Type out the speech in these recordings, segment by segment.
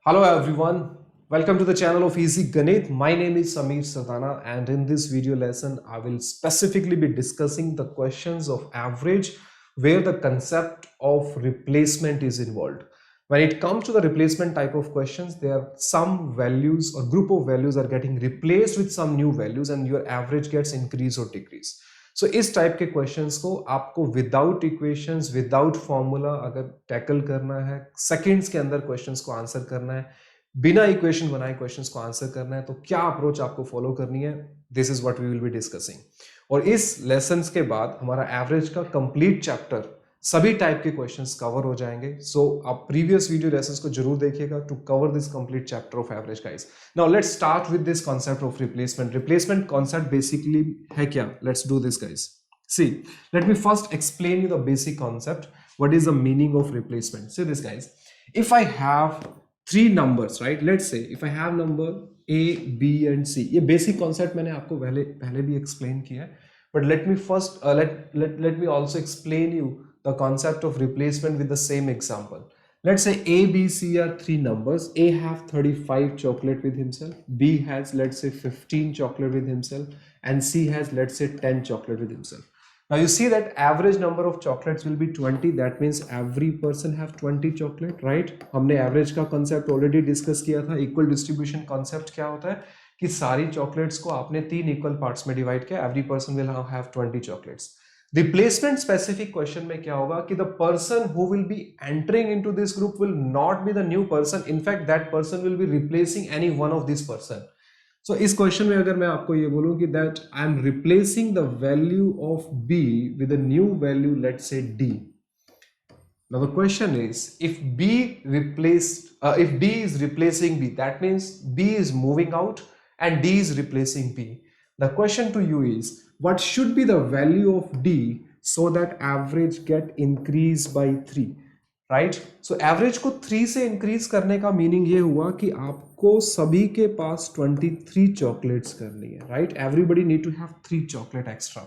Hello everyone, welcome to the channel of Easy Ganit. My name is Samir Sardana and in this video lesson I will specifically be discussing the questions of average where the concept of replacement is involved. When it comes to the replacement type of questions, there are some values or group of values are getting replaced with some new values and your average gets increase or decrease. सो इस type के questions को आपको without equations without formula अगर tackle करना है, seconds के अंदर questions को आंसर करना है, बिना इक्वेशन बनाए क्वेश्चंस को आंसर करना है, तो क्या अप्रोच आपको फॉलो करनी है, this is what we will be discussing. और इस लेसन्स के बाद हमारा एवरेज का कंप्लीट चैप्टर सभी टाइप के क्वेश्चंस कवर हो जाएंगे। सो आप प्रीवियस वीडियो लेसन्स को जरूर देखिएगा to cover this complete chapter of average guys. Now let's start with this concept of replacement. Replacement concept basically है क्या? Let's do this guys. See, let me first explain you the basic concept. What is the meaning of replacement? See this guys. If I have three numbers, right? Let's say if I have number A, B and C. ये basic concept मैंने आपको पहले भी explain किया है. But let me first let me also explain you the concept of replacement with the same example. Let's say A, B, C are three numbers. A have 35 chocolate with himself. B has let's say 15 chocolate with himself, and C has let's say 10 chocolate with himself. Now you see that average number of chocolates will be 20. That means every person have 20 chocolate, right? हमने average का concept already discuss किया था. Equal distribution concept क्या होता है कि सारी chocolates को आपने तीन equal parts में divide किया. Every person will have 20 chocolates. Replacement specific question में क्या होगा कि the person who will be entering into this group will not be the new person. In fact, that person will be replacing any one of this person. So इस question में अगर मैं आपको ये बोलूं कि that I am replacing the value of be with a new value, let's say D. Now the question is, if B is replacing B, that means B is moving out and D is replacing B. The question to you is, what should be the value of D so that average get increased by 3? Right? So average को 3 से increase करने का meaning ये हुआ कि आपको सभी के पास 23 चॉकलेट्स करनी है, right? Everybody need to have 3 chocolate extra.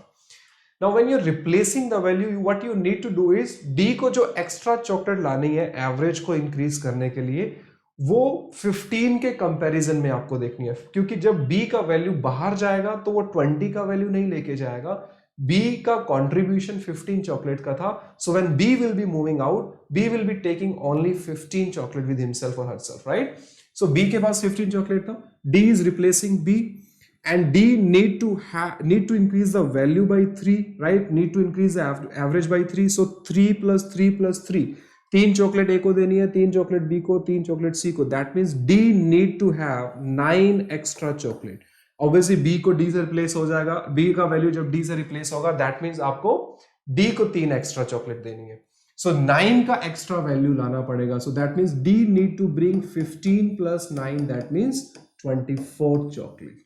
Now when you are replacing the value, what you need to do is D को जो एक्स्ट्रा चॉकलेट लानी है एवरेज को इंक्रीज करने के लिए, वो 15 के कंपैरिजन में आपको देखनी है, क्योंकि जब बी का वैल्यू बाहर जाएगा तो वो 20 का वैल्यू नहीं लेके जाएगा. B का contribution 15 chocolate का था. So when B will be moving out, B will be taking only 15 chocolate with himself or herself, right? So B के पास 15 chocolate था. D is replacing B, and D need to increase the value by 3, right? Need to increase the average by 3. So 3 plus 3 plus 3. 3 chocolate A को देनी है, 3 chocolate B को, 3 chocolate C को. That means D need to have 9 extra chocolate. Obviously B को D से replace हो जाएगा. B का वैल्यू जब डी से रिप्लेस होगा, दैट मींस आपको डी को 3 एक्स्ट्रा चॉकलेट देनी है. सो 9 का एक्स्ट्रा वैल्यू लाना पड़ेगा. So that means we need to bring 15 plus 9, that means 24 chocolate.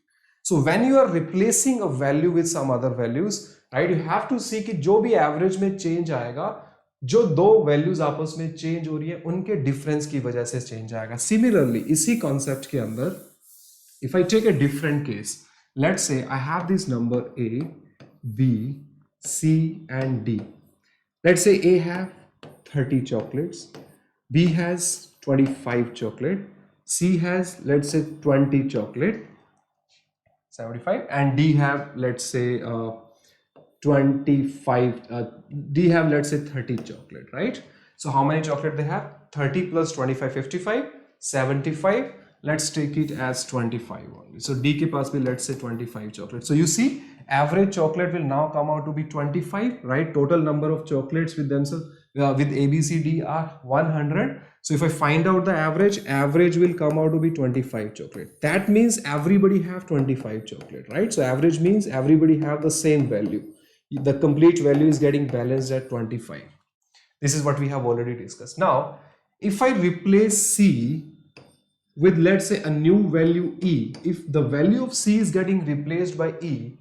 So when you are replacing a value with some other values, right, you have to see कि जो भी average में change आएगा, जो दो values आपस में चेंज हो रही है उनके डिफरेंस की वजह से चेंज आएगा. सिमिलरली इसी कॉन्सेप्ट के अंदर, if I take a different case, let's say I have this number A, B, C and D. Let's say A have 30 chocolates, B has 25 chocolate, C has let's say 20 chocolate, 75, and D have let's say 25, D have let's say 30 chocolate, right? So how many chocolate they have? 30 plus 25, 55, 75. Let's take it as 25 only. So D के पास भी let's say 25 chocolate. So you see, average chocolate will now come out to be 25, right? Total number of chocolates with themselves with A, B, C, D are 100. So if I find out the average will come out to be 25 chocolate. That means everybody have 25 chocolate, right? So average means everybody have the same value. The complete value is getting balanced at 25. This is what we have already discussed. Now, if I replace C with let's say a new value E, if the value of C is getting replaced by E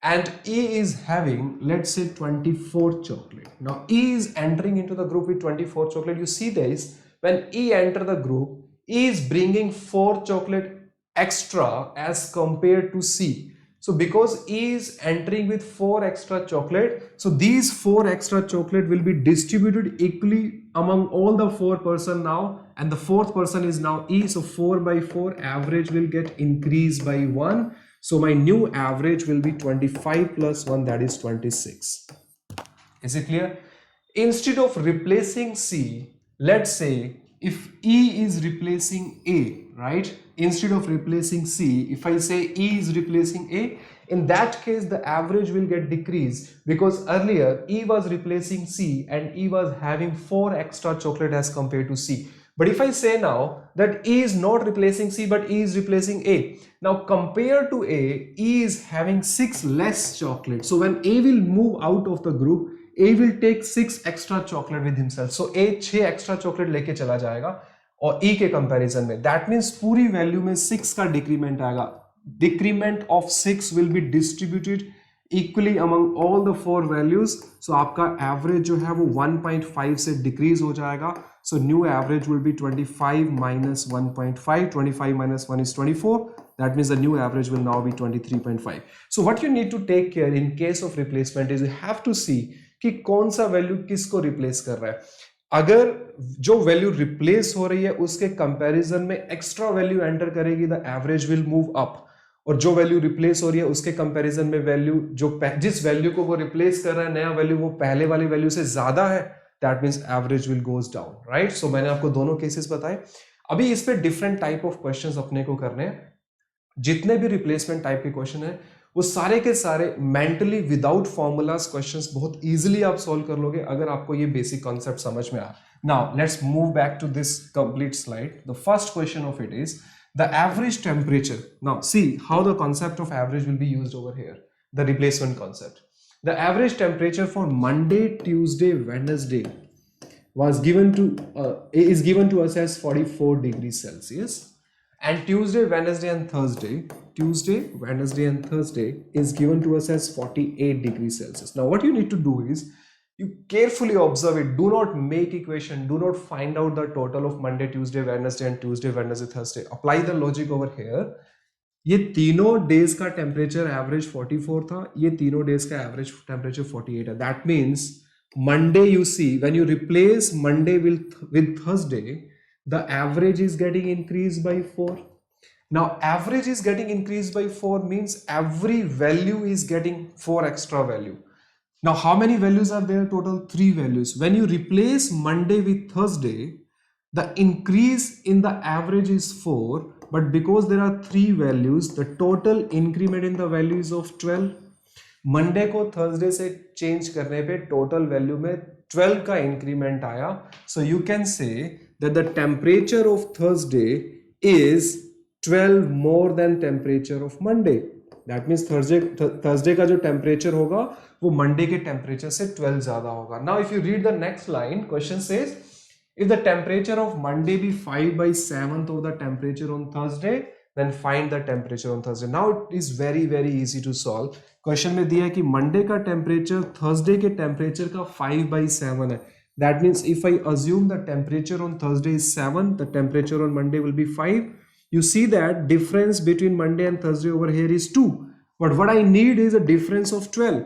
and E is having let's say 24 chocolate. Now E is entering into the group with 24 chocolate. You see this, when E enter the group, E is bringing 4 chocolate extra as compared to C. So because E is entering with 4 extra chocolate, so these 4 extra chocolate will be distributed equally among all the 4 person now, and the fourth person is now E. So 4 by 4 average will get increased by 1. So my new average will be 25 plus 1, that is 26. Is it clear? Instead of replacing C, let's say if E is replacing A, right? Instead of replacing C, if I say E is replacing A, in that case the average will get decreased, because earlier E was replacing C and E was having 4 extra chocolate as compared to C. But if I say now that E is not replacing C but E is replacing A, now compared to A, E is having 6 less chocolate. So when A will move out of the group, A will take 6 extra chocolate with himself. So A 6 extra chocolate लेके चला जाएगा और E के comparison में. That means पूरी value में 6 का decrement आएगा. Decrement of 6 will be distributed equally among all the 4 values. So आपका average जो है वो 1.5 से decrease हो जाएगा. So new average will be 25 minus 1.5. 25 minus 1 is 24. That means the new average will now be 23.5. So what you need to take care in case of replacement is you have to see कि कौन सा value किसको replace कर रहा है. अगर जो value replace हो रही है उसके कंपैरिजन में एक्स्ट्रा वैल्यू एंटर करेगी, the average will move up. और जो वैल्यू रिप्लेस हो रही है उसके कंपैरिजन में वैल्यू जो जिस वैल्यू को वो रिप्लेस कर रहा है, नया वैल्यू वो पहले वाली वैल्यू से ज्यादा है, that means average will goes down, right. So मैंने आपको दोनों केसेस बताए. अभी इस पे डिफरेंट टाइप ऑफ क्वेश्चंस अपने को करने हैं. जितने भी रिप्लेसमेंट टाइप के क्वेश्चन है वो सारे के सारे मेंटली विदाउट फॉर्मूलाज क्वेश्चंस बहुत इजीली आप सॉल्व कर लोगे अगर आपको ये बेसिक कॉन्सेप्ट समझ में आए. Now let's move back to this complete slide. The first question of it is the average temperature. Now see how the concept of average will be used over here, the replacement concept. The average temperature for Monday, Tuesday, Wednesday was given to is given to us as 44 degrees Celsius, and Tuesday, Wednesday and Thursday is given to us as 48 degrees Celsius. Now what you need to do is you carefully observe it. Do not make equation. Do not find out the total of Monday, Tuesday, Wednesday and Tuesday, Wednesday, Thursday. Apply the logic over here. ये तीनों days का temperature average 44 था, ये तीनों days का average temperature 48 है. That means Monday, you see, when you replace Monday with Thursday, the average is getting increased by 4. Now average is getting increased by 4 means every value is getting 4 extra value. Now, how many values are there? Total 3 values. When you replace Monday with Thursday, the increase in the average is 4, but because there are 3 values, the total increment in the value is of 12. Monday को Thursday से change करने पे total value में 12 का increment आया. So you can say that the temperature of Thursday is 12 more than temperature of Monday. That means Thursday का जो temperature होगा वो मंडे के टेम्परेचर से 12 ज्यादा होगा. Now if you read the next line, question says if the temperature of Monday be 5 by 7th of the temperature on Thursday, then find the temperature on Thursday. Now it is very very easy to solve. Question में दिया है कि Monday का temperature Thursday के temperature का 5 by 7 है. That means if I assume the temperature on Thursday is 7, the temperature on Monday will be 5. You see that difference between Monday and Thursday over here is 2. But what I need is a difference of 12.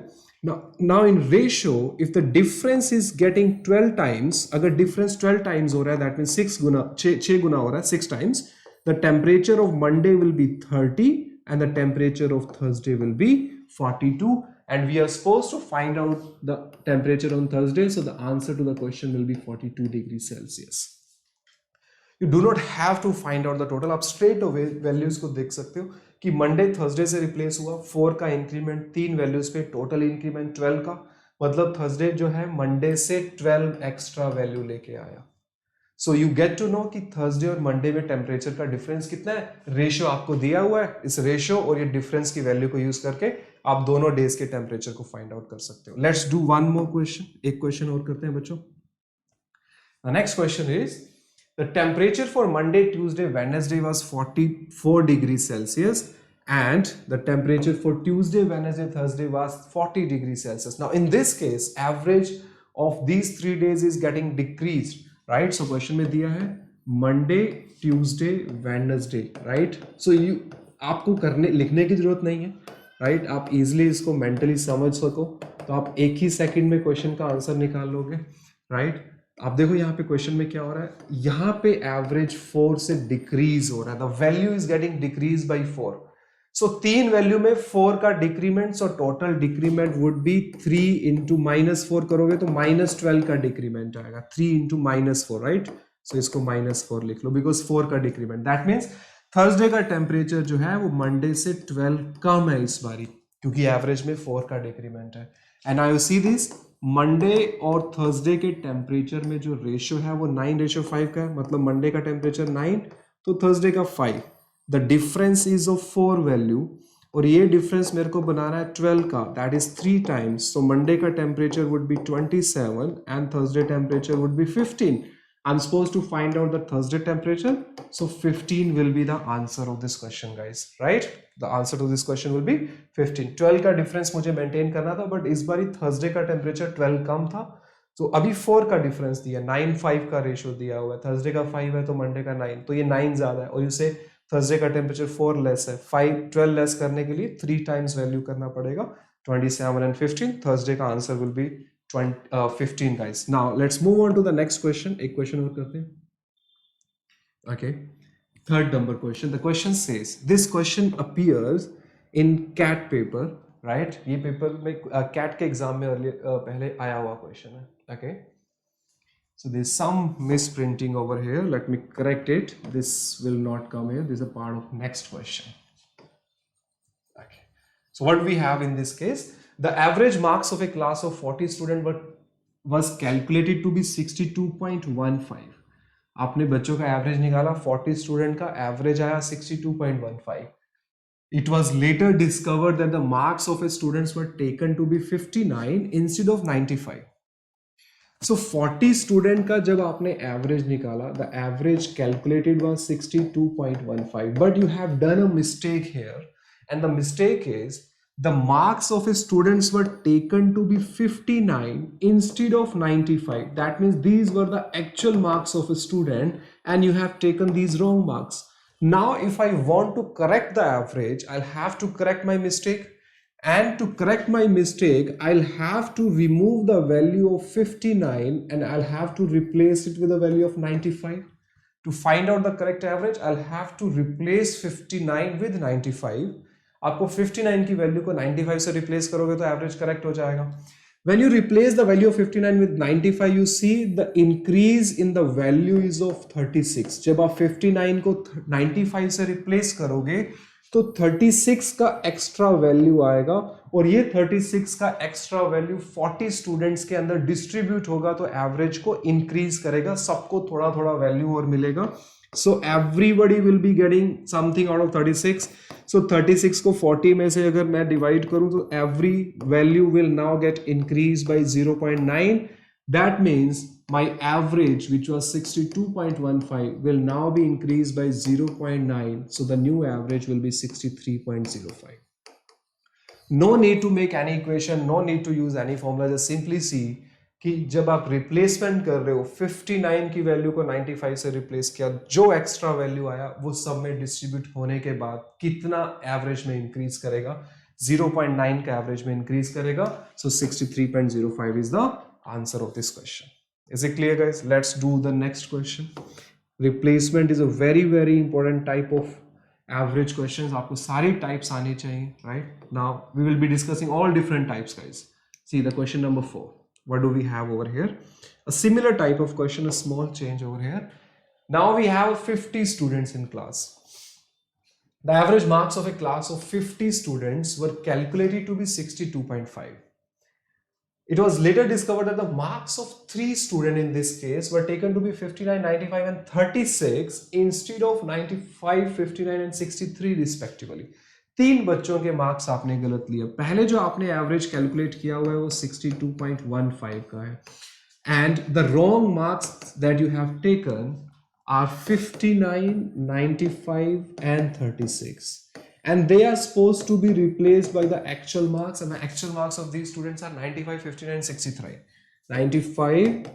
Now in ratio, if the difference is getting 12 times, अगर difference 12 times हो रहा है, that means 6 गुना हो रहा है, 6 times, the temperature of Monday will be 30 and the temperature of Thursday will be 42. And we are supposed to find out the temperature on Thursday. So the answer to the question will be 42 degrees Celsius. You do not have to find out the total. आप straight away values को देख सकते हो कि Monday Thursday से replace हुआ, 4 का increment 3 values पे, total increment 12 का, मतलब Thursday जो है Monday से 12 extra value लेके आया. So you get to know कि Thursday और Monday में temperature का difference कितना है. Ratio आपको दिया हुआ है. इस ratio और ये difference की value को use करके आप दोनों days के temperature को find out कर सकते हो. Let's do one more question. एक question और करते हैं बच्चों. The next question is the temperature for Monday, Tuesday, Wednesday was 44 degrees Celsius and the temperature for Tuesday, Wednesday, Thursday was 40 degrees Celsius. Now in this case, average of these 3 days is getting decreased, right? So question में दिया है Monday, Tuesday, Wednesday, right? So आपको लिखने की जरूरत नहीं है. Right, आप इजीली इसको मेंटली समझ सको तो आप एक ही सेकंड में क्वेश्चन का आंसर निकाल लोगे, राइट। आप देखो यहाँ पे क्वेश्चन में क्या हो रहा है, यहाँ पे एवरेज 4 से डिक्रीज हो रहा है, the value is getting decrease by 4। So 3 value में 4 का decrement, so total decrement would be 3 into -4 करोगे तो -12 का डिक्रीमेंट आएगा, 3 इंटू -4, राइट। सो इसको -4 लिख लो बिकॉज 4 का डिक्रीमेंट, दैट मीन्स थर्सडे का टेम्परेचर जो है वो मंडे से 12 कम है इस बारी, क्योंकि एवरेज में 4 का डिक्रीमेंट है। And I see this Monday और थर्सडे के टेम्परेचर में जो रेशियो है वो 9:5 का है, मतलब मंडे का टेम्परेचर 9 तो थर्सडे का 5, the difference is of 4 value, और ये डिफरेंस मेरे को बनाना है 12 का, that is 3 times. So Monday का temperature would be 27 and Thursday temperature would be 15। I'm supposed to find out the Thursday temperature, so 15 will be the answer of this question, guys, right? The answer to this question will be 15। 12 का difference मुझे maintain करना था, but इस बार Thursday का temperature 12 कम था, तो अभी 4 का डिफरेंस दिया, 9:5 का रेशियो दिया हुआ है, थर्सडे का 5 है तो मंडे का 9, तो ये 9 ज्यादा है, और इसे थर्सडे का टेम्परेचर 4 लेस है, 12 लेस करने के लिए 3 टाइम्स वैल्यू करना पड़ेगा, 27 and 15। थर्सडे का answer will B 15, guys। Now let's move on to the next question। एक क्वेश्चन और करते हैं। Okay, third number question। The question says, this question appears in CAT paper, right? ये paper में CAT के exam में पहले आया हुआ क्वेश्चन है। Okay, so there's some misprinting over here, let me correct it, this will not come here, this is a part of next question। Okay, so what we have in this case, the average marks of a class of 40 students was calculated to be 62.15। आपने बच्चों का average निकाला, 40 student का average आया 62.15। It was later discovered that the marks of a students were taken to be 59 instead of 95। So 40 student का जब आपने average निकाला, the average calculated was 62.15, but you have done a mistake here, and the mistake is the marks of students were taken to be 59 instead of 95। That means these were the actual marks of a student and you have taken these wrong marks। Now if I want to correct the average, I'll have to correct my mistake, and to correct my mistake I'll have to remove the value of 59 and I'll have to replace it with a value of 95। To find out the correct average, I'll have to replace 59 with 95। आपको 59 की value को 95 से replace करोगे तो average correct हो जाएगा। When you replace the value of 59 with 95, you see the increase in the value is of 36। जब आप 59 को 95 से रिप्लेस करोगे तो 36 का एक्स्ट्रा वैल्यू आएगा, और ये 36 का एक्स्ट्रा वैल्यू 40 स्टूडेंट्स के अंदर डिस्ट्रीब्यूट होगा तो एवरेज को इंक्रीज करेगा, सबको थोड़ा थोड़ा वैल्यू और मिलेगा। So everybody will be getting something out of 36। So 36 को 40 में से अगर मैं डिवाइड करूं तो every value will now get increased by 0.9। That means my average, which was 62.15, will now be increased by 0.9। So the new average will be 63.05। No need to make any equation, no need to use any formula, just simply see कि जब आप replacement कर रहे हो 59 की value को 95 से replace किया, जो एक्स्ट्रा वैल्यू आया वो सब में डिस्ट्रीब्यूट होने के बाद कितना एवरेज में इंक्रीज करेगा, 0.9 का एवरेज में इंक्रीज करेगा। So 63.05 is the answer of this question. Is it clear guys? Let's do the next question. Replacement is a very very important type of average questions, आपको सारी टाइप्स आनी चाहिए, right? Now we will be discussing all different types guys. See the question number 4। What do we have over here? A similar type of question, a small change over here. Now we have 50 students in class. The average marks of a class of 50 students were calculated to be 62.5. It was later discovered that the marks of 3 students in this case were taken to be 59, 95 and 36 instead of 95, 59 and 63 respectively। 3 बच्चों के marks आपने गलत लिया। पहले जो आपने average calculate किया हुआ है वो 62.15 का है, and the wrong marks that you have taken are 59, 95 and 36, and they are supposed to be replaced by the actual marks, and the actual marks of these students are 95, 59 63। 95,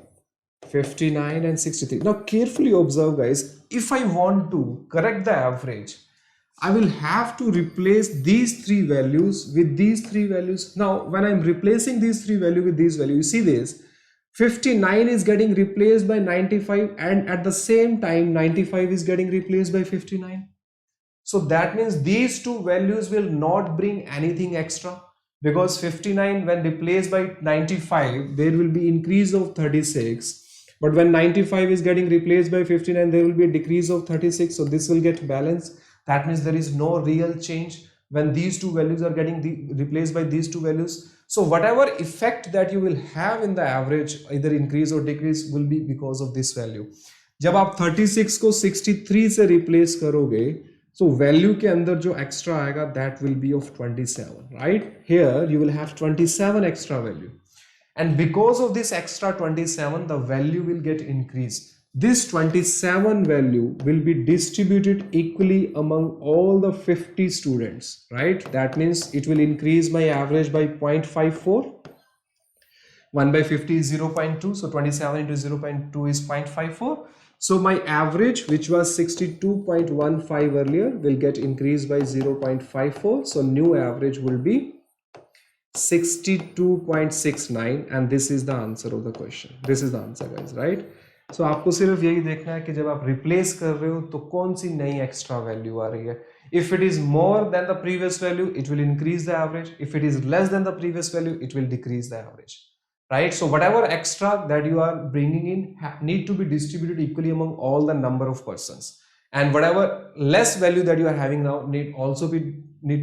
59 and 63। Now carefully observe guys, if I want to correct the average, I will have to replace these three values with these three values. Now, when I'm replacing these three values with these values, you see this 59 is getting replaced by 95, and at the same time 95 is getting replaced by 59. So that means these two values will not bring anything extra, because 59 when replaced by 95 there will be increase of 36, but when 95 is getting replaced by 59 there will be a decrease of 36, so this will get balanced. That means there is no real change when these two values are getting replaced by these two values. So whatever effect that you will have in the average, either increase or decrease, will be because of this value. जब आप 36 को 63 से replace करोगे, so value के अंदर जो extra आएगा that will be of 27, right? Here you will have 27 extra value, and because of this extra 27 the value will get increased. This 27 value will be distributed equally among all the 50 students, right? That means it will increase my average by 0.54. 1 by 50 is 0.2, so 27 into 0.2 is 0.54. So my average, which was 62.15 earlier, will get increased by 0.54. So new average will be 62.69, and this is the answer of the question. This is the answer, guys, right? So आपको सिर्फ यही देखना है कि जब आप replace कर रहे हो तो कौन सी नई एक्स्ट्रा वैल्यू आ रही है. If it is more than the previous value, it will increase the average. If it is less than the previous value, it will decrease the average. Right? So whatever extra that you are bringing in need to be distributed equally among all the number of persons, and whatever less value that you are having now need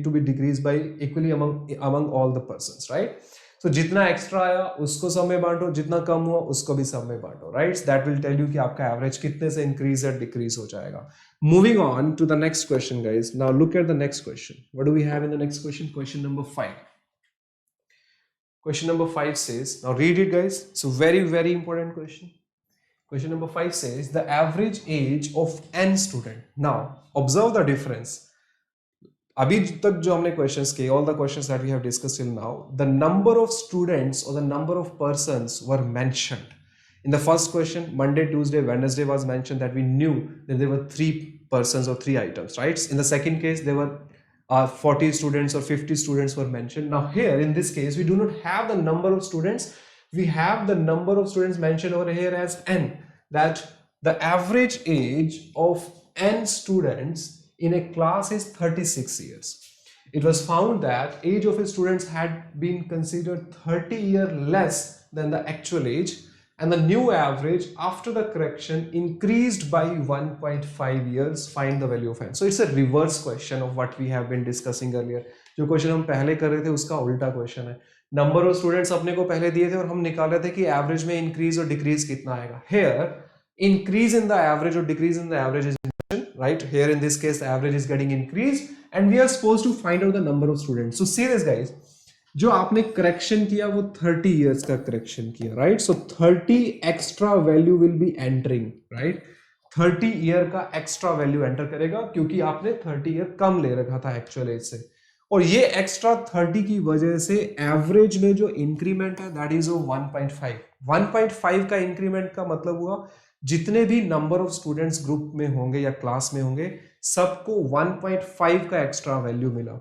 to be decreased by equally among all the persons, right? So जितना extra आया उसको सब में बांटो, जितना कम हुआ उसको भी सब में बांटो, right? That will tell you कि आपका average कितने से increase or decrease हो जाएगा. Moving on to the next question, guys. Now look at the next question. What do we have in the next question? Question number 5. Question number 5 says, now read it, guys. So very important question. Question number 5 says the average age of n student. Now observe the difference. अभी तक जो हमने questions किए, all the questions that we have discussed till now, the number of students or the number of persons were mentioned. In the first question, Monday, Tuesday, Wednesday was mentioned, that we knew that there were 3 persons or 3 items, right? In the second case, there were 40 students or 50 students were mentioned. Now here in this case we do not have the number of students, we have the number of students mentioned over here as n, that the average age of n students in a class is 36 years. It was found that age of students had been considered 30 years less than the actual age, and the new average after the correction increased by 1.5 years. Find the value of n. So it's a reverse question of what we have been discussing earlier. जो question हम पहले कर रहे थे उसका उल्टा question है. Number of students अपने को पहले दिए थे और हम निकाल रहे थे कि एवरेज में इंक्रीज और डिक्रीज कितना आएगा. Here increase in the average or decrease in the average is mentioned, right? Here in this case the average is getting increased and we are supposed to find out the number of students. So see this, guys. जो आपने correction किया वो 30 years का correction किया, right? So 30 extra value will be entering, right? 30 year का extra value enter करेगा क्योंकि आपने 30 ईयर कम ले रखा था एक्चुअल एज से, और ये एक्स्ट्रा 30 की वजह से एवरेज में जो इंक्रीमेंट है दैट इज 1.5. 1.5 का इंक्रीमेंट का मतलब हुआ जितने भी नंबर ऑफ स्टूडेंट्स ग्रुप में होंगे या क्लास में होंगे सबको 1.5 का एक्स्ट्रा वैल्यू मिला.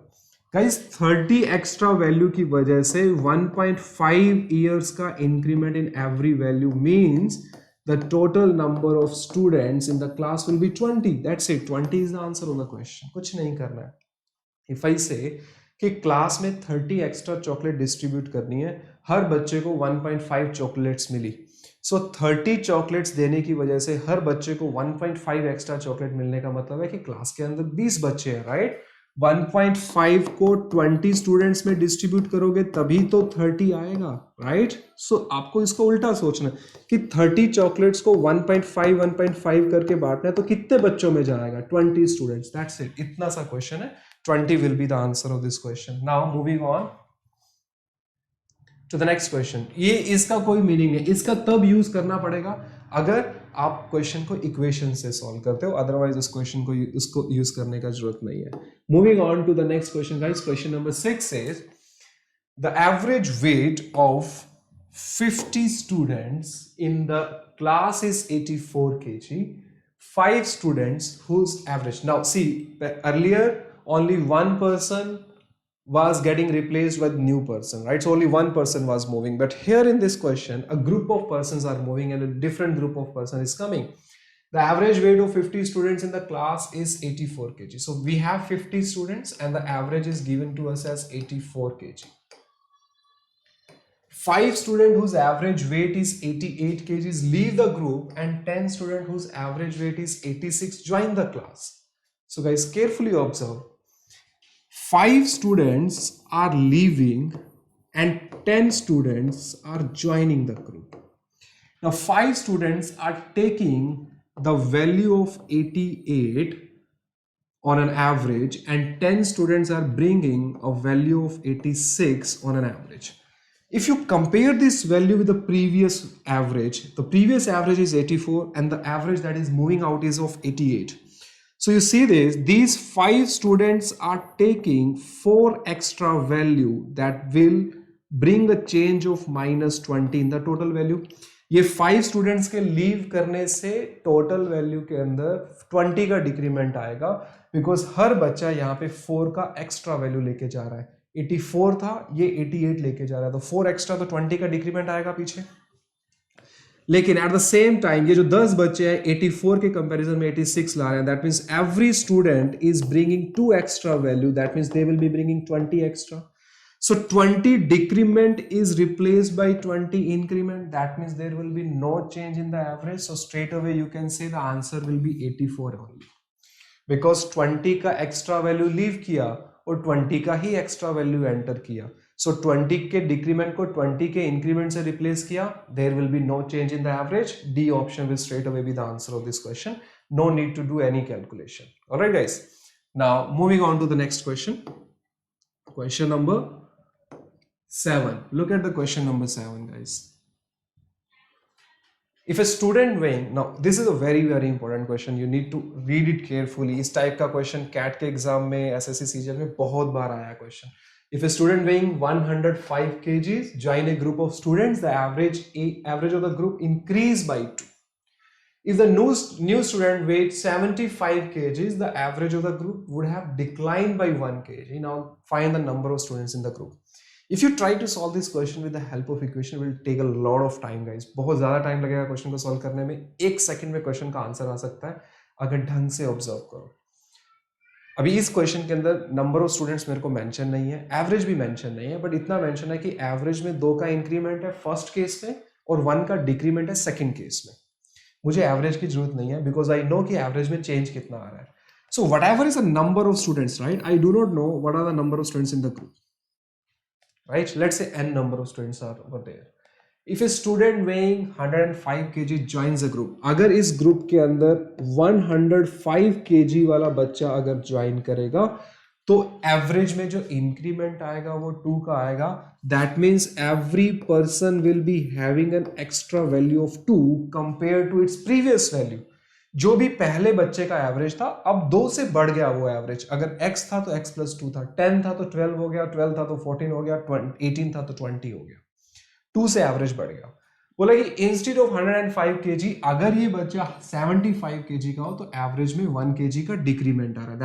गाइस 30 एक्स्ट्रा वैल्यू की वजह से 1.5 इयर्स का increment in every value means the total number of students in the class will be 20. That's it. 20 is the answer of the question. कुछ नहीं करना है. इफ आई से कि क्लास में 30 एक्स्ट्रा चॉकलेट डिस्ट्रीब्यूट करनी है, हर बच्चे को 1.5 चॉकलेट्स मिली. सो 30 चॉकलेट्स देने की वजह से हर बच्चे को 1.5 एक्स्ट्रा चॉकलेट मिलने का मतलब है कि क्लास के अंदर 20 बच्चे हैं, राइट? 1.5 को 20 स्टूडेंट्स में डिस्ट्रीब्यूट करोगे तभी तो 30 आएगा, राइट? सो आपको इसको उल्टा सोचना है कि 30 चॉकलेट्स को 1.5 करके बांटना है तो कितने बच्चों में जाएगा? 20 स्टूडेंट्स. That's it. इतना सा क्वेश्चन है. 20 will be the answer of this question. Now moving on to the next question. ये इसका कोई मीनिंग नहीं, इसका तब यूज करना पड़ेगा अगर आप क्वेश्चन को इक्वेशन से सॉल्व करते हो, अदरवाइज उस क्वेश्चन को उसको यूज करने का जरूरत नहीं है. Moving on to the next question, guys. Question number 6 says the average weight of 50 students in the class is 84 kg. 5 students whose average, now see, earlier only one person was getting replaced with new person, right? So only one person was moving, but here in this question a group of persons are moving and a different group of person is coming. The average weight of 50 students in the class is 84 kg. So we have 50 students and the average is given to us as 84 kg. 5 students whose average weight is 88 kgs leave the group, and 10 students whose average weight is 86 join the class. So guys, carefully observe. 5 students are leaving and 10 students are joining the group. Now 5 students are taking the value of 88 on an average and 10 students are bringing a value of 86 on an average. If you compare this value with the previous average is 84 and the average that is moving out is of 88. So you see this, these 5 students are taking 4 extra value that will bring a change of -20 in the total value. ये 5 students के leave करने से total value के अंदर 20 का decrement आएगा, because हर बच्चा यहाँ पे 4 का एक्स्ट्रा वैल्यू लेके जा रहा है. 84 था, ये 88 लेके जा रहा है, तो 4 एक्स्ट्रा, तो 20 का डिक्रीमेंट आएगा पीछे. लेकिन एट द सेम टाइम ये जो 10 बच्चे हैं 84 के कंपैरिजन में 86 ला रहे हैं, that means every student is bringing 2 extra value, that means they will be bringing 20 extra. So 20 decrement is replaced by 20 increment. That means there will be no change in the average. So straight away you can say the answer will be 84 only. Because 20 का extra value leave किया और 20 का ही extra value enter किया. So 20 के decrement को 20 के increment से replace किया. There will be no change in the average. D option will straight away be the answer of this question. No need to do any calculation. Alright guys. Now moving on to the next question. Question number 7. Look at the question number 7, guys. If a student weighing, now this is a very important question, you need to read it carefully. इस type का question cat के exam में, SSC CGL में बहुत बार आया question. If a student weighing 105 kgs join a group of students, the average of the group increase by 2. If the new student weighed 75 kgs, the average of the group would have declined by 1 kg. Now find the number of students in the group. If you try to solve this question with the help of equation, will take a lot of time, guys. बहुत ज़्यादा time लगेगा question को solve करने में. 1 second में question का answer आ सकता है अगर ढंग से ऑब्जर्व करो. अभी इस क्वेश्चन के अंदर नंबर ऑफ स्टूडेंट्स मेरे को मेंशन नहीं है, एवरेज भी मेंशन नहीं है, बट इतना मेंशन है कि एवरेज में 2 का इंक्रीमेंट है फर्स्ट केस में और 1 का डिक्रीमेंट है सेकेंड केस में. मुझे एवरेज की जरूरत नहीं है, बिकॉज आई नो कि एवरेज में चेंज कितना आ रहा है. So whatever is a number of students, right, I do not know what are the number of students in the group. Right, let's say n number of students are over there. If a student weighing 105 kg joins a group, अगर इस group के अंदर 105 kg वाला बच्चा अगर join करेगा तो average में जो इंक्रीमेंट आएगा वो 2 का आएगा. That means every person will be having an extra value of 2 compare to its previous value. जो भी पहले बच्चे का एवरेज था अब 2 से बढ़ गया वो एवरेज. अगर x था तो x + 2 था, 10 था तो 12 हो गया, 12 था तो 14 हो गया, 18 था तो 20 हो गया. 2 से एवरेज बढ़ गया. बोला कि इंस्टेड ऑफ 105 kg अगर ये बच्चा 75 kg का हो तो एवरेज में 1 kg का डिक्रीमेंट आ रहा है.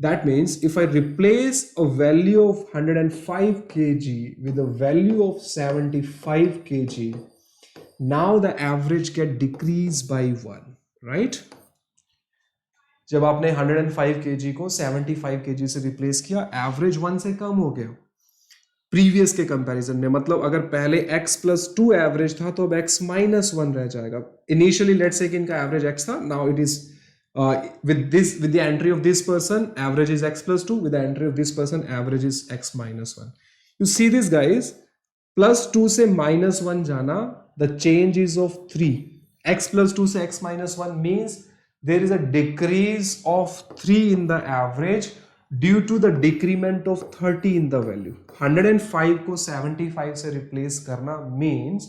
That means if I replace a value of 105 kg with a value of 75 kg, now the average gate decrease by 1. Right, जब आपने 105 kg को 75 kg से रिप्लेस किया, एवरेज 1 से कम हो गया प्रीवियस के कंपैरिजन में. मतलब अगर पहले x + 2 एवरेज था तो अब x - 1 रह जाएगा. इनिशियली लेट्स से कि इनका एवरेज x था, now it is with the entry of this person average is x + 2, with the entry of this person average is x - 1. You see this, guys, +2 से -1 जाना, the change is of 3. x + 2 से x - 1 means there is a decrease of 3 in the average due to the decrement of 30 in the value. 105 को 75 से replace करना means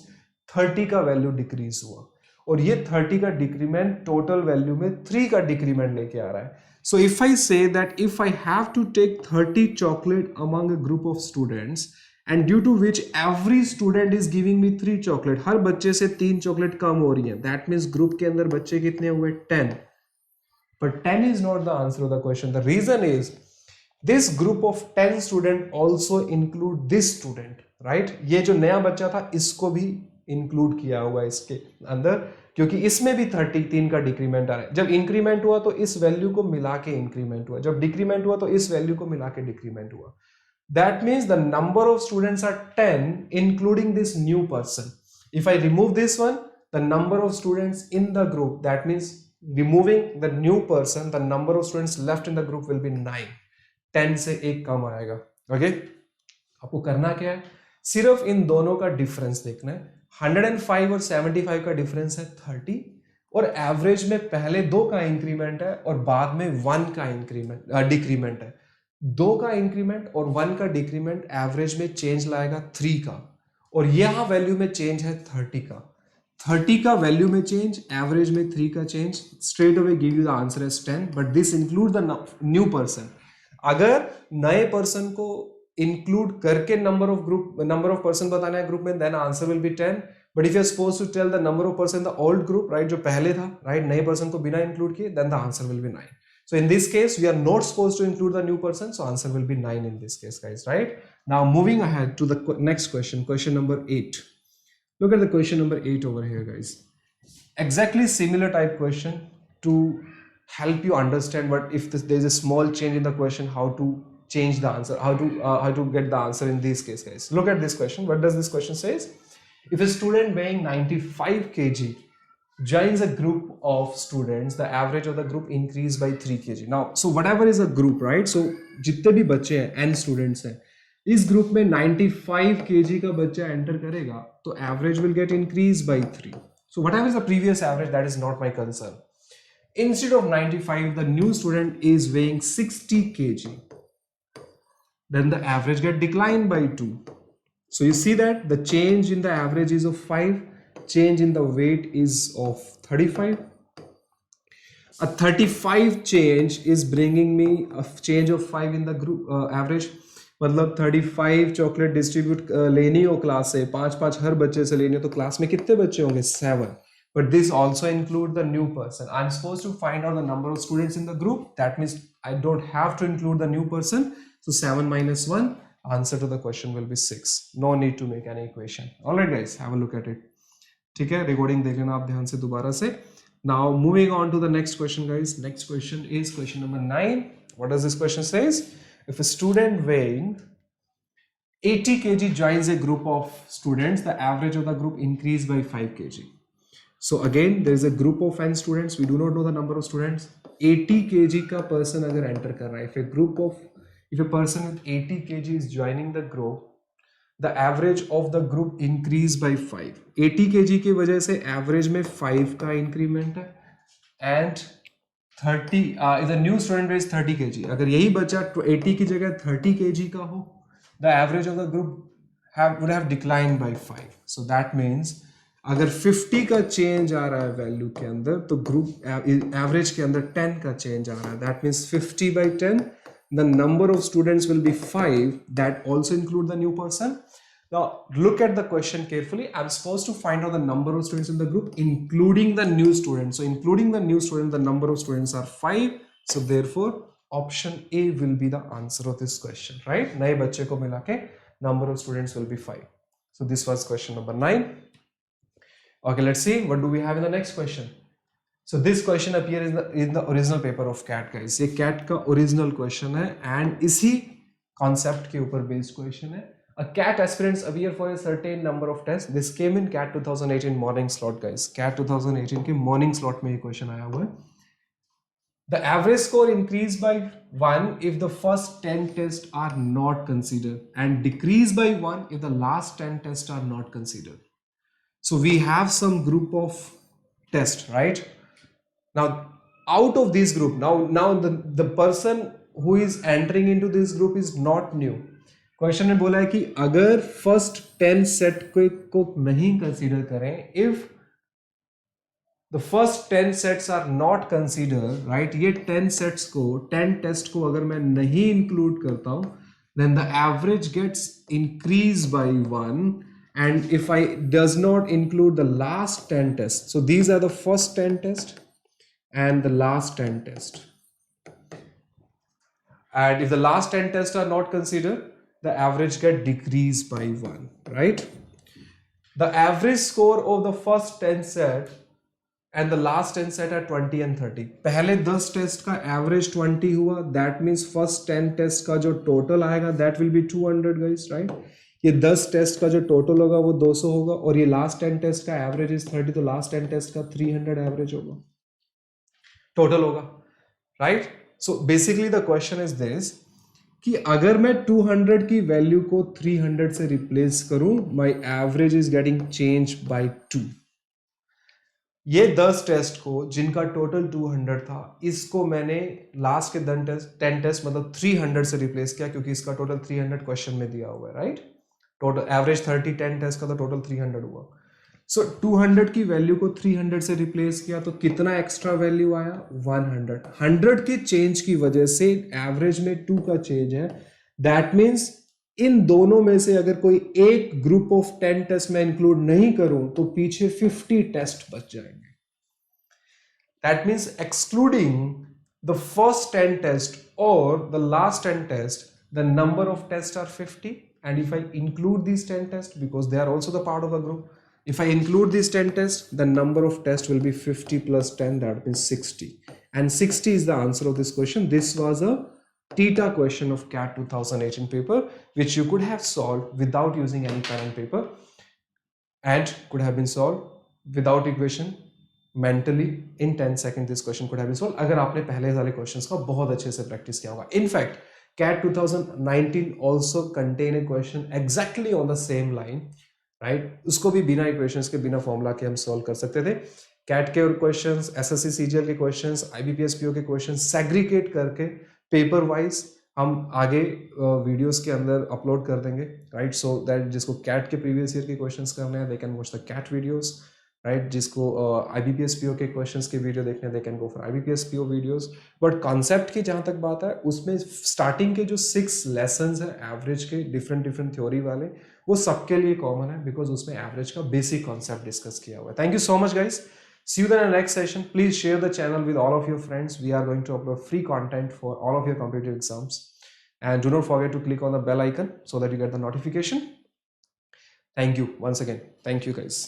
30 का value decrease हुआ, और ये 30 का डिक्रीमेंट टोटल वैल्यू में 3 का डिक्रीमेंट लेके आ रहा है. So if I say that if I have to take 30 chocolate among a group of students and due to which every student is giving me 3 chocolate, हर बच्चे से 3 चॉकलेट कम हो रही है, दैट मीन्स ग्रुप के अंदर बच्चे कितने हुए 10. But 10 is not the answer of the question. The reason is this group of 10 student also include this student, right? ये जो नया बच्चा था इसको भी इंक्लूड किया हुआ इसके अंदर, क्योंकि इसमें भी 33 का डिक्रीमेंट आ रहा है. जब इंक्रीमेंट हुआ तो इस वैल्यू को मिला के इंक्रीमेंट हुआ, जब डिक्रीमेंट हुआ तो इस वैल्यू को मिला के डिक्रीमेंट हुआ. That means the number of students are 10 including this new person. If I remove this one, the number of students in the group, that means removing the new person, the number of students left in the group will be 9. 10 से एक कम आएगा. Okay, आपको करना क्या है, सिर्फ इन दोनों का डिफरेंस देखना है. 105 और 75 का डिफरेंस है 30, और एवरेज में पहले 2 का इंक्रीमेंट है और बाद में 1 का इंक्रीमेंट डिक्रीमेंट है. 2 का इंक्रीमेंट और 1 का डिक्रीमेंट एवरेज में चेंज लाएगा 3 का, और यहां वैल्यू में चेंज है 30 का. 30 का वैल्यू में चेंज, एवरेज में 3 का change, straight away give you the answer as 10. But this include the new person. अगर नए पर्सन को इंक्लूड करके नंबर ऑफ पर्सन बताना है ग्रुप में, then answer will be 10. But if you are suppose to tell the number of person the old group, right, जो पहले था, राइट, नए पर्सन को बिना इंक्लूड किए, then the answer will be 9. So in this case, we are not supposed to include the new person. So answer will be 9 in this case, guys, right? Now moving ahead to the next question, question number 8. Look at the question number 8 over here, guys. Exactly similar type question to help you understand what if there is a small change in the question, how to change the answer, how to get the answer in this case, guys. Look at this question. What does this question says? If a student weighing 95 kg joins a group of students, the average of the group increase by 3 kg. Now, so whatever is a group, right? So जितने भी बच्चे हैं, n students हैं, इस group में 95 kg का बच्चा enter करेगा तो average will get increase by 3. So whatever is the previous average, that is not my concern. Instead of 95, the new student is weighing 60 kg. Then the average get declined by 2. So you see that the change in the average is of 5. Change in the weight is of 35. A 35 change is bringing me a change of 5 in the group average. मतलब 35 chocolate distribute लेनी हो class से, 5-5 हर बच्चे से लेनी हो, तो class में कितने बच्चे होंगे? 7. But this also include the new person. I'm supposed to find out the number of students in the group. That means I don't have to include the new person. So 7 minus 1, answer to the question will be 6. No need to make any equation. All right, guys, have a look at it. ठीक है, recording देख लेना आप ध्यान से दोबारा से. Now moving on to the next question, guys. Next question is question number 9. What does this question says? If a student weighing 80 kg joins a group of students, the average of the group increase by 5 kg. So again, there is a group of n students. We do not know the number of students. 80 kg का person अगर enter कर रहा है, if a person with 80 kg is joining the group, the average of the group increase by 5. 80 kg की वजह से average में 5 का इंक्रीमेंट है, and 30 if the new student weighs 30 kg, अगर यही बच्चा 80 की जगह 30 kg का हो, the average of the group would have declined by 5. So that means अगर 50 का चेंज आ रहा है वैल्यू के अंदर, तो ग्रुप एवरेज के अंदर 10 का चेंज आ रहा है. That means 50 by 10, the number of students will be 5. That also include the new person. Now look at the question carefully. I'm supposed to find out the number of students in the group including the new student. So including the new student, the number of students are 5. So therefore option A will be the answer of this question, right? नए बच्चे को मिला के number of students will be 5. So this was question number 9. Okay, let's see what do we have in the next question. So this question appears in the original paper of CAT, guys. ये CAT का original question है and इसी concept के ऊपर based question है. A CAT aspirants appear for a certain number of tests. This came in CAT 2018 morning slot, guys. CAT 2018 के morning slot में ये question आया हुआ है. The average score increased by 1 if the first 10 tests are not considered, and decreased by 1 if the last 10 tests are not considered. So we have some group of tests, right? Now out of this group, now the person who is entering into this group is not new. Question में बोला है कि अगर first 10 set को नहीं consider करें, if the first 10 sets are not consider, right, ये 10 sets को 10 टेस्ट को अगर मैं नहीं इंक्लूड करता हूं, then the average gets increased by 1. And if I does not include the last 10 tests, so these are the first 10 tests and the last 10 tests, and if the last 10 tests are not considered, the average get decreased by 1, right? The average score of the first 10 set and the last 10 set are 20 and 30. पहले 10 test का average 20 हुआ, that means first 10 test का जो total आएगा that will be 200 guys, right? ये 10 test का जो total होगा वो 200 होगा, और ये लास्ट 10 टेस्ट का एवरेज इज 30, तो लास्ट 10 टेस्ट का 300 एवरेज होगा, टोटल होगा, right? So basically the question is this कि अगर मैं 200 की वैल्यू को 300 से रिप्लेस करूं, my average is getting change bye 2. ये 10 टेस्ट को जिनका टोटल 200 था, इसको मैंने लास्ट के 10 टेस्ट मतलब 300 से रिप्लेस किया, क्योंकि इसका टोटल 300 क्वेश्चन में दिया हुआ है, राइट? टोटल एवरेज 30, 10 टेस्ट का तो टोटल 300 हुआ. सो 200 की वैल्यू को 300 से रिप्लेस किया, तो कितना एक्स्ट्रा वैल्यू आया? 100. 100 के चेंज की वजह से एवरेज में 2 का चेंज है. दैट मीन्स इन दोनों में से अगर कोई एक ग्रुप ऑफ 10 टेस्ट में इंक्लूड नहीं करूं तो पीछे 50 टेस्ट बच जाएंगे. That means excluding the first 10 test और the last 10 test, the number of test are 50. And if I include these 10 tests, because they are also the part of a group, if I include these 10 tests, the number of tests will be 50 plus 10, that means 60. And 60 is the answer of this question. This was a TETA question of CAT 2018 paper, which you could have solved without using any pen and paper, and could have been solved without equation mentally in 10 seconds. This question could have been solved अगर आपने पहले वाले questions का बहुत अच्छे से practice किया होगा. In fact, CAT 2019 also contain a question exactly on the same line, right? उसको भी बिना equations के, बिना formula के हम solve कर सकते थे. CAT के questions, SSC CGL के questions, IBPS PO के questions segregate करके पेपर वाइज हम आगे वीडियोस के अंदर अपलोड कर देंगे, राइट? सो दैट जिसको कैट के प्रीवियस ईयर के क्वेश्चंस करने हैं, they can watch the CAT videos, right? जिसको IBPS PO के क्वेश्चंस के वीडियो देखने हैं, they can go for IBPS PO videos. But concept की जहाँ तक बात है, उसमें स्टार्टिंग के जो 6 लेसन्स हैं एवरेज के, डिफरेंट थ्योरी वाले, वो सबके लिए कॉमन है, बिकॉज उसमें एवरेज का बेसिक कॉन्सेप्ट डिस्कस किया हुआ है. Thank you so much guys. See you then in the next session. Please share the channel with all of your friends. We are going to upload free content for all of your competitive exams. And do not forget to click on the bell icon so that you get the notification. Thank you once again. Thank you guys.